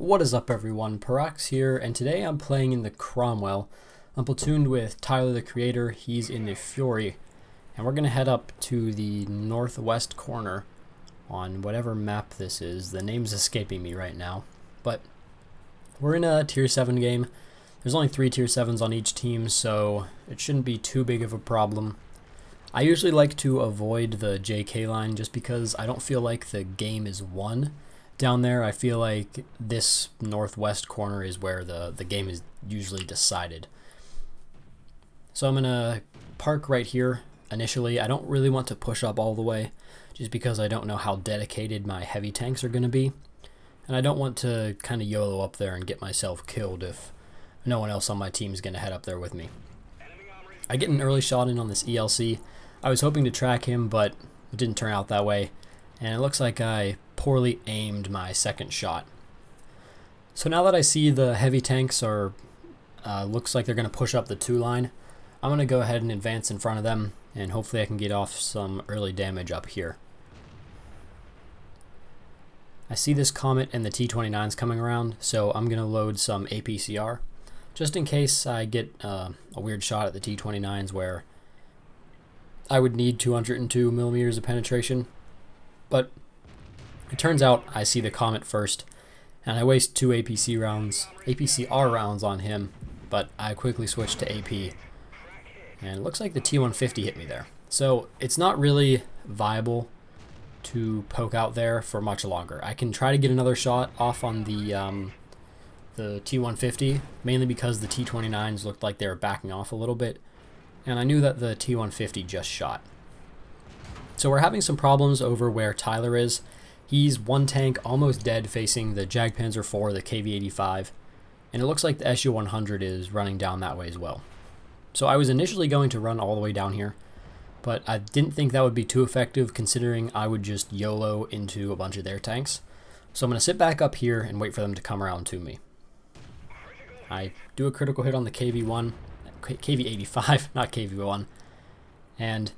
What is up everyone, Parax here, and today I'm playing in the Cromwell. I'm platooned with Tyler the Creator, he's in the Fury, and we're going to head up to the northwest corner on whatever map this is. The name's escaping me right now, but we're in a tier 7 game. There's only 3 tier 7s on each team, so it shouldn't be too big of a problem. I usually like to avoid the JK line just because I don't feel like the game is won. Down there, I feel like this northwest corner is where the game is usually decided. So I'm going to park right here initially. I don't really want to push up all the way just because I don't know how dedicated my heavy tanks are going to be. And I don't want to kind of YOLO up there and get myself killed if no one else on my team is going to head up there with me. I get an early shot in on this ELC. I was hoping to track him, but it didn't turn out that way. And it looks like I poorly aimed my second shot. So now that I see the heavy tanks are, looks like they're going to push up the 2 line, I'm going to go ahead and advance in front of them, and hopefully I can get off some early damage up here. I see this Comet and the T-29s coming around, so I'm going to load some APCR, just in case I get a weird shot at the T-29s where I would need 202 millimeters of penetration. But it turns out I see the Comet first, and I waste 2 APCR rounds on him, but I quickly switch to AP, and it looks like the T-150 hit me there. So it's not really viable to poke out there for much longer. I can try to get another shot off on the T-150, mainly because the T-29s looked like they were backing off a little bit, and I knew that the T-150 just shot. So we're having some problems over where Tyler is. He's 1 tank almost dead facing the Jagdpanzer IV, the KV-85, and it looks like the SU-100 is running down that way as well. So I was initially going to run all the way down here, but I didn't think that would be too effective considering I would just YOLO into a bunch of their tanks. So I'm going to sit back up here and wait for them to come around to me. I do a critical hit on the KV-85, not KV-1, and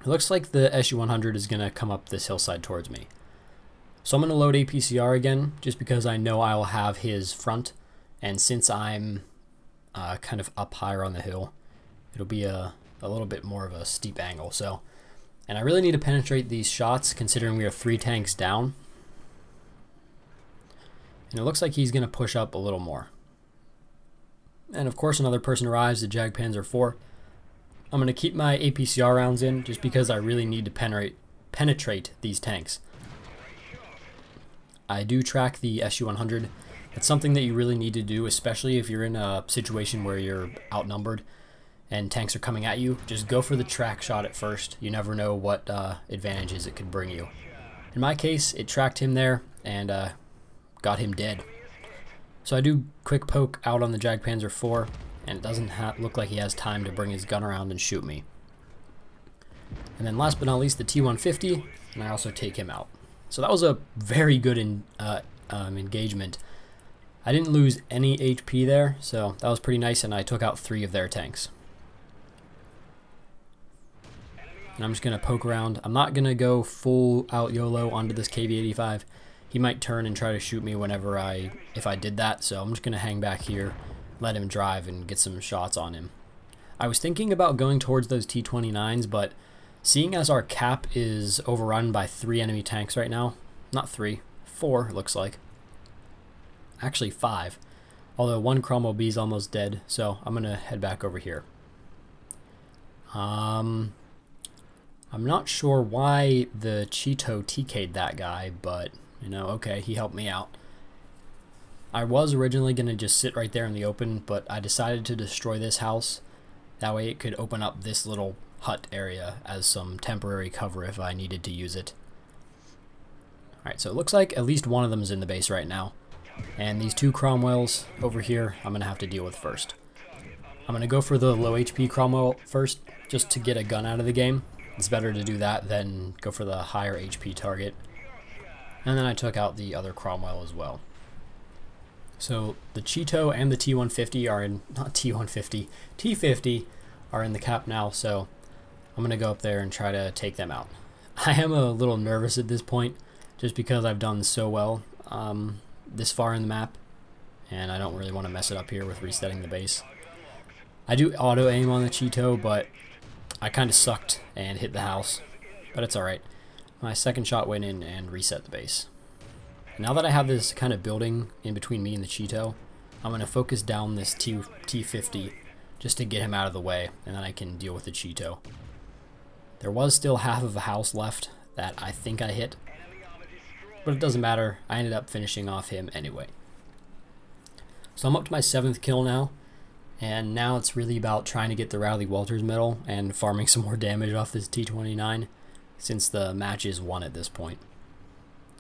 it looks like the SU-100 is going to come up this hillside towards me. So I'm going to load APCR again, just because I know I will have his front, and since I'm kind of up higher on the hill, it'll be a little bit more of a steep angle. So, and I really need to penetrate these shots, considering we are 3 tanks down. And it looks like he's going to push up a little more. And of course another person arrives, the Jagdpanzer IV. I'm going to keep my APCR rounds in just because I really need to penetrate these tanks. I do track the SU-100. It's something that you really need to do, especially if you're in a situation where you're outnumbered and tanks are coming at you. Just go for the track shot at first. You never know what advantages it could bring you. In my case, it tracked him there and got him dead. So I do quick poke out on the Jagdpanzer IV, and it doesn't look like he has time to bring his gun around and shoot me. And then last but not least, the T-150, and I also take him out. So that was a very good engagement. I didn't lose any HP there, so that was pretty nice, and I took out 3 of their tanks. And I'm just going to poke around. I'm not going to go full out YOLO onto this KV-85. He might turn and try to shoot me if I did that, so I'm just going to hang back here, let him drive, and get some shots on him. I was thinking about going towards those T-29s, but seeing as our cap is overrun by 3 enemy tanks right now, not 3, 4 it looks like, actually 5, although 1 Cromwell B is almost dead, so I'm going to head back over here. I'm not sure why the Cheeto TK'd that guy, but you know, okay, he helped me out. I was originally going to just sit right there in the open, but I decided to destroy this house. That way it could open up this little hut area as some temporary cover if I needed to use it. Alright, so it looks like at least one of them is in the base right now. And these 2 Cromwells over here I'm going to have to deal with first. I'm going to go for the low HP Cromwell first, just to get a gun out of the game. It's better to do that than go for the higher HP target. And then I took out the other Cromwell as well. So the Cheeto and the T-150 are in, not T-150, T-50 are in the cap now, so I'm going to go up there and try to take them out. I am a little nervous at this point, just because I've done so well. this far in the map, and I don't really want to mess it up here with resetting the base. I do auto aim on the Cheeto, but I kind of sucked and hit the house, but it's alright. My second shot went in and reset the base. Now that I have this kind of building in between me and the Cheeto, I'm going to focus down this T50 just to get him out of the way, and then I can deal with the Cheeto. There was still half of a house left that I think I hit, but it doesn't matter. I ended up finishing off him anyway. So I'm up to my 7th kill now, and now it's really about trying to get the Rowley Walters medal and farming some more damage off this T29 since the match is won at this point.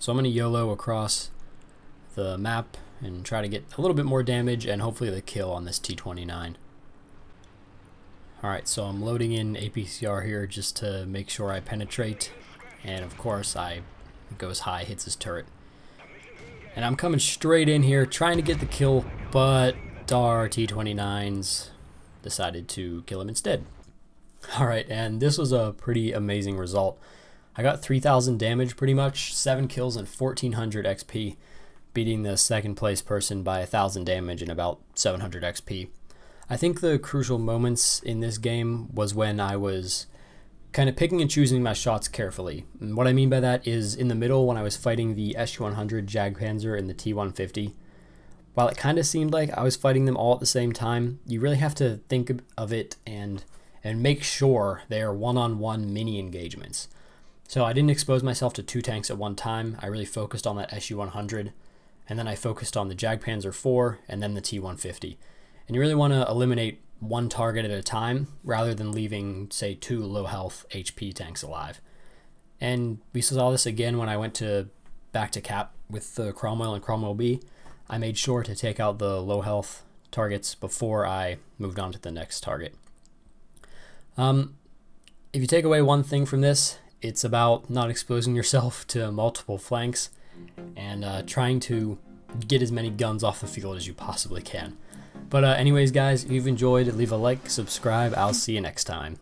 So I'm going to YOLO across the map and try to get a little bit more damage and hopefully the kill on this T29. Alright, so I'm loading in APCR here just to make sure I penetrate, and of course it goes high, hits his turret. And I'm coming straight in here trying to get the kill, but our T29s decided to kill him instead. Alright, and this was a pretty amazing result. I got 3,000 damage pretty much, 7 kills and 1,400 XP, beating the second place person by 1,000 damage and about 700 XP. I think the crucial moments in this game was when I was kind of picking and choosing my shots carefully. And what I mean by that is in the middle when I was fighting the SU-100 Jagdpanzer and the T-150. While it kind of seemed like I was fighting them all at the same time, you really have to think of it and make sure they are one-on-one mini engagements. So I didn't expose myself to 2 tanks at one time. I really focused on that SU-100, and then I focused on the Jagdpanzer 4 and then the T-150. And you really want to eliminate one target at a time rather than leaving, say, 2 low health HP tanks alive. And we saw this again when I went back to cap with the Cromwell and Cromwell B. I made sure to take out the low health targets before I moved on to the next target. If you take away one thing from this, it's about not exposing yourself to multiple flanks and trying to get as many guns off the field as you possibly can. But anyways, guys, if you've enjoyed, leave a like, subscribe. I'll see you next time.